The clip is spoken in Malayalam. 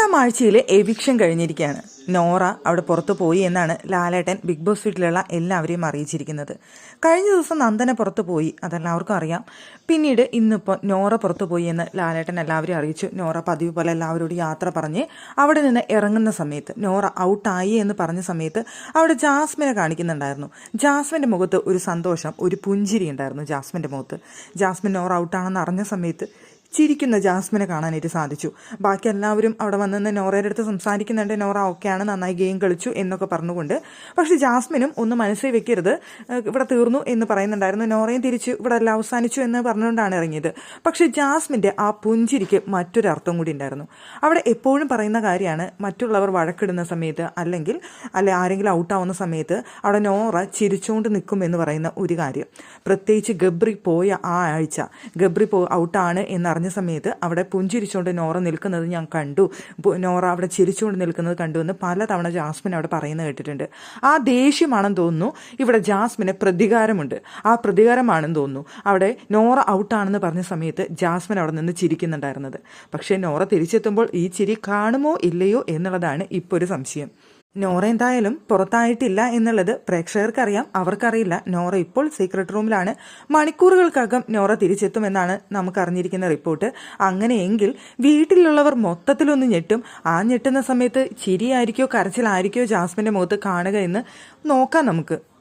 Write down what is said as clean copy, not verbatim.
8-ാം ആഴ്ചയിലെ എവിക്ഷൻ കഴിഞ്ഞിരിക്കുകയാണ്. നോറ അവിടെ പുറത്തു പോയി എന്നാണ് ലാലേട്ടൻ ബിഗ് ബോസ് വീട്ടിലുള്ള എല്ലാവരെയും അറിയിച്ചിരിക്കുന്നത്. കഴിഞ്ഞ ദിവസം നന്ദന പുറത്തു പോയി, അതെല്ലാവർക്കും അറിയാം. പിന്നീട് ഇന്നിപ്പോൾ നോറ പുറത്തു പോയി എന്ന് ലാലേട്ടൻ എല്ലാവരെയും അറിയിച്ചു. നോറ പതിവ് പോലെ എല്ലാവരോടും യാത്ര പറഞ്ഞ് അവിടെ നിന്ന് ഇറങ്ങുന്ന സമയത്ത്, നോറ ഔട്ടായി എന്ന് പറഞ്ഞ സമയത്ത് അവിടെ ജാസ്മിനെ കാണിക്കുന്നുണ്ടായിരുന്നു. ജാസ്മിൻ്റെ മുഖത്ത് ഒരു സന്തോഷം, ഒരു പുഞ്ചിരി ഉണ്ടായിരുന്നു ജാസ്മിൻ്റെ മുഖത്ത്. ജാസ്മിൻ നോറ ഔട്ടാണെന്ന് അറിഞ്ഞ സമയത്ത് ചിരിക്കുന്ന ജാസ്മിനെ കാണാനായിട്ട് സാധിച്ചു. ബാക്കി എല്ലാവരും അവിടെ വന്ന് നോറയുടെ അടുത്ത് സംസാരിക്കുന്നുണ്ട്. നോറ ഓക്കെയാണ്, നന്നായി ഗെയിം കളിച്ചു എന്നൊക്കെ പറഞ്ഞുകൊണ്ട്. പക്ഷേ ജാസ്മിനും ഒന്ന് മനസ്സിൽ വെക്കരുത്, ഇവിടെ തീർന്നു എന്ന് പറയുന്നുണ്ടായിരുന്നു. നോറയും തിരിച്ച് ഇവിടെ എല്ലാം അവസാനിച്ചു എന്ന് പറഞ്ഞുകൊണ്ടാണ് ഇറങ്ങിയത്. പക്ഷേ ജാസ്മിൻ്റെ ആ പുഞ്ചിരിക്ക് മറ്റൊരർത്ഥം കൂടി ഉണ്ടായിരുന്നു. അവിടെ എപ്പോഴും പറയുന്ന കാര്യമാണ്, മറ്റുള്ളവർ വഴക്കിടുന്ന സമയത്ത് അല്ലെങ്കിൽ ആരെങ്കിലും ഔട്ടാവുന്ന സമയത്ത് അവിടെ നോറ ചിരിച്ചുകൊണ്ട് നിൽക്കും എന്ന് പറയുന്ന ഒരു കാര്യം. പ്രത്യേകിച്ച് ഗബ്രി പോയ ആ ആഴ്ച, ഗബ്രി ഔട്ടാണ് എന്നറിഞ്ഞ സമയത്ത് അവിടെ പുഞ്ചിരിച്ചുകൊണ്ട് നോറ നിൽക്കുന്നത് ഞാൻ കണ്ടു, നോറ അവിടെ ചിരിച്ചുകൊണ്ട് നിൽക്കുന്നത് കണ്ടു എന്ന് പലതവണ ജാസ്മിൻ അവിടെ പറയുന്നത് കേട്ടിട്ടുണ്ട്. ആ ദേഷ്യമാണെന്ന് തോന്നുന്നു ഇവിടെ ജാസ്മിന് പ്രതികാരമുണ്ട്. ആ പ്രതികാരമാണെന്ന് തോന്നുന്നു അവിടെ നോറ ഔട്ടാണെന്ന് പറഞ്ഞ സമയത്ത് ജാസ്മിൻ അവിടെ നിന്ന് ചിരിക്കുന്നുണ്ടായിരുന്നത്. പക്ഷേ നോറ തിരിച്ചെത്തുമ്പോൾ ഈ ചിരി കാണുമോ ഇല്ലയോ എന്നുള്ളതാണ് ഇപ്പോൾ ഒരു സംശയം. നോറ എന്തായാലും പുറത്തായിട്ടില്ല എന്നുള്ളത് പ്രേക്ഷകർക്കറിയാം, അവർക്കറിയില്ല. നോറ ഇപ്പോൾ സീക്രട്ട് റൂമിലാണ്. മണിക്കൂറുകൾക്കകം നോറ തിരിച്ചെത്തുമെന്നാണ് നമുക്ക് അറിഞ്ഞിരിക്കുന്ന റിപ്പോർട്ട്. അങ്ങനെയെങ്കിൽ വീട്ടിലുള്ളവർ മൊത്തത്തിലൊന്ന് ഞെട്ടും. ആ ഞെട്ടുന്ന സമയത്ത് ചിരിയായിരിക്കോ കരച്ചിലായിരിക്കോ ജാസ്മിൻ്റെ മുഖത്ത് കാണുക എന്ന് നോക്കാം നമുക്ക്.